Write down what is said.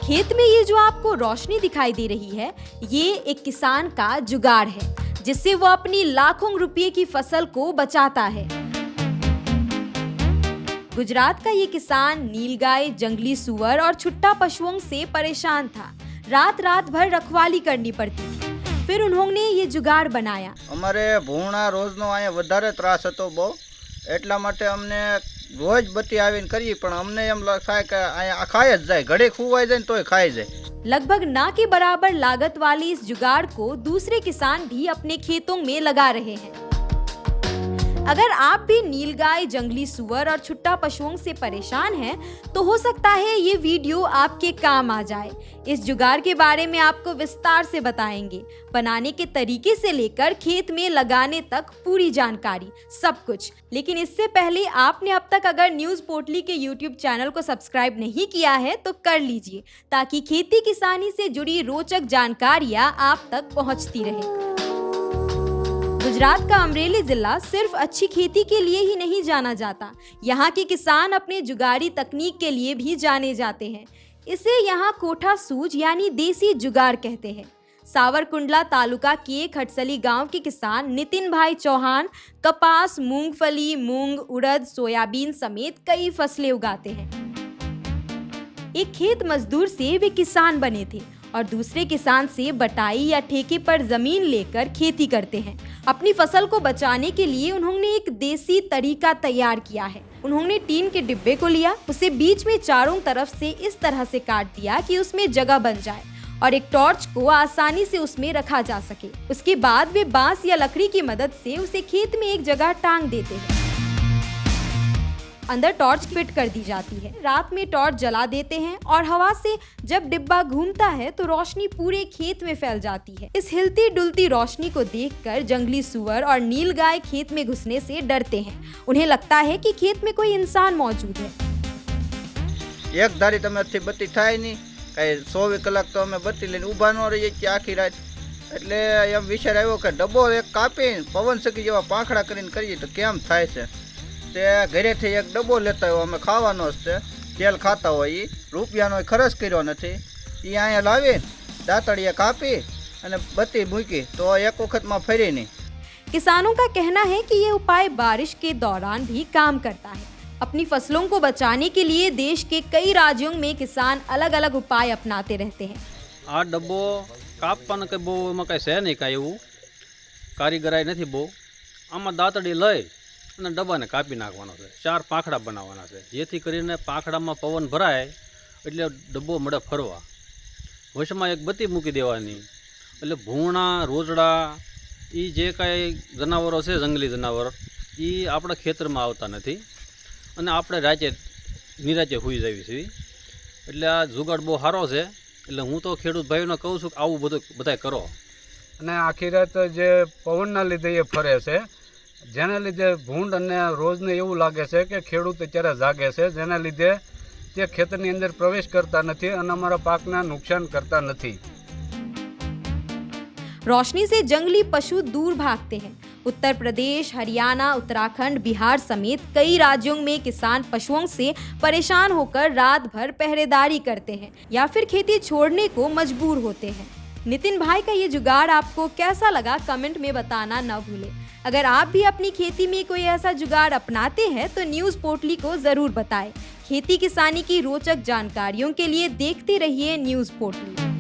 खेत में ये जो आपको रोशनी दिखाई दे रही है, ये एक किसान का जुगाड़ है, जिससे वो अपनी लाखों रुपए की फसल को बचाता है। गुजरात का ये किसान नीलगाय, जंगली सुअर और छुट्टा पशुओं से परेशान था। रात रात भर रखवाली करनी पड़ती थी। फिर उन्होंने ये जुगाड़ बनाया। અમારે ભૂણા રોજનો અહીંયા વધારે ત્રાસ હતો બહુ, એટલા માટે અમને રોજ બત્તી આવીને કરીએ, પણ અમને એમ થાય કે અહીંયા ખાઈ જ જાય, ઘડી ખુવાઈ જાય ને તોય ખાઈ જાય। लगभग ना के बराबर लागत वाली इस जुगाड़ को दूसरे किसान भी अपने खेतों में लगा रहे हैं। अगर आप भी नीलगाय, जंगली सुअर और छुट्टा पशुओं से परेशान हैं, तो हो सकता है ये वीडियो आपके काम आ जाए। इस जुगाड़ के बारे में आपको विस्तार से बताएंगे, बनाने के तरीके से लेकर खेत में लगाने तक पूरी जानकारी, सब कुछ। लेकिन इससे पहले आपने अब तक अगर न्यूज़ पोटली के YouTube चैनल को सब्सक्राइब नहीं किया है तो कर लीजिए, ताकि खेती किसानी से जुड़ी रोचक जानकारियाँ आप तक पहुँचती रहे। गुजरात का अमरेली जिला सिर्फ अच्छी खेती के लिए ही नहीं जाना जाता, यहाँ के किसान अपने जुगाड़ी तकनीक के लिए भी जाने जाते हैं। इसे यहाँ कोठा सूझ यानी देसी जुगाड़ कहते हैं। सावरकुंडला तालुका के खटसली गांव के किसान नितिन भाई चौहान कपास, मूंगफली, मूंग, उड़द, सोयाबीन समेत कई फसलें उगाते हैं। एक खेत मजदूर से वे किसान बने थे और दूसरे किसान से बटाई या ठेके पर जमीन लेकर खेती करते हैं। अपनी फसल को बचाने के लिए उन्होंने एक देसी तरीका तैयार किया है। उन्होंने टीन के डिब्बे को लिया, उसे बीच में चारों तरफ से इस तरह से काट दिया कि उसमें जगह बन जाए और एक टॉर्च को आसानी से उसमें रखा जा सके। उसके बाद वे बांस या लकड़ी की मदद से उसे खेत में एक जगह टांग देते हैं। अंदर टॉर्च फिट कर दी जाती है। रात में टॉर्च जला देते हैं और हवा से जब डिब्बा घूमता है तो रोशनी पूरे खेत में फैल जाती है। इस हिलती डुलती रोशनी को देखकर जंगली सुअर और नीलगाय खेत में घुसने से डरते हैं। उन्हें लगता है कि खेत में कोई इंसान मौजूद है। एक धारी तमारी बत्ती थाय नहीं, कई 24 કલાક तो अमे बत्ती लईने ऊभा न रहीए कि आखी रात। એટલે એમ વિચાર આવ્યો કે ડબ્બો એક કાપીને પવન સકી જેવા પાંખડા કરીને કરીએ તો કેમ થાય છે। તે ઘરેથી એક ડબ્બો લેતા હોય, અમે ખાવાનો જ છે, તેલ ખાતા હોય, રૂપિયાનો ખર્ચ કર્યો નથી, એ અહીંયા લાવી દાંતડીએ કાપી અને બત્તી મૂકી તો એક વખતમાં ફરી નહીં। किसानों का कहना है कि ये उपाय बारिश के दौरान भी काम करता है। अपनी फसलों को बचाने के लिए देश के कई राज्यों में किसान अलग अलग उपाय अपनाते रहते हैं। आ डब्बो कापवानो के बो एमां कांई छे नहीं, कांई एवुं कारीगराई नहीं बो। आमां दांतडी लई અને ડબ્બાને કાપી નાખવાનો છે, 4 પાંખડા બનાવવાના છે, જેથી કરીને પાંખડામાં પવન ભરાય એટલે ડબ્બો મળે ફરવા। વશમાં એક બત્તી મૂકી દેવાની, એટલે ભૂણા, રોજડા એ જે કાંઈ જનાવરો છે, જંગલી જનાવર, એ આપણા ખેતરમાં આવતા નથી અને આપણે રાતે નિરાતે સૂઈ જઈએ છીએ। એટલે આ જુગાડ બહુ સારો છે। એટલે હું તો ખેડૂત ભાઈઓને કહું છું કે આવું બધું બધાય કરો। અને આખી રાત જે પવનના લીધે એ ફરે છે, જેના લીધે ભૂંડ અને રોજને એવું લાગે છે કે ખેડૂત અત્યારે જાગે છે, જેના લીધે તે ખેતરની અંદર પ્રવેશ કરતા નથી અને અમારા પાકને નુકસાન કરતા નથી। रोशनी से जंगली पशु दूर भागते हैं। उत्तर प्रदेश, हरियाणा, उत्तराखंड, बिहार समेत कई राज्यों में किसान पशुओं से परेशान होकर रात भर पहरेदारी करते हैं या फिर खेती छोड़ने को मजबूर होते हैं। नितिन भाई का ये जुगाड़ आपको कैसा लगा, कमेंट में बताना न भूलें। अगर आप भी अपनी खेती में कोई ऐसा जुगाड़ अपनाते हैं तो न्यूज़ पोटली को ज़रूर बताएं। खेती किसानी की रोचक जानकारियों के लिए देखते रहिए न्यूज़ पोटली।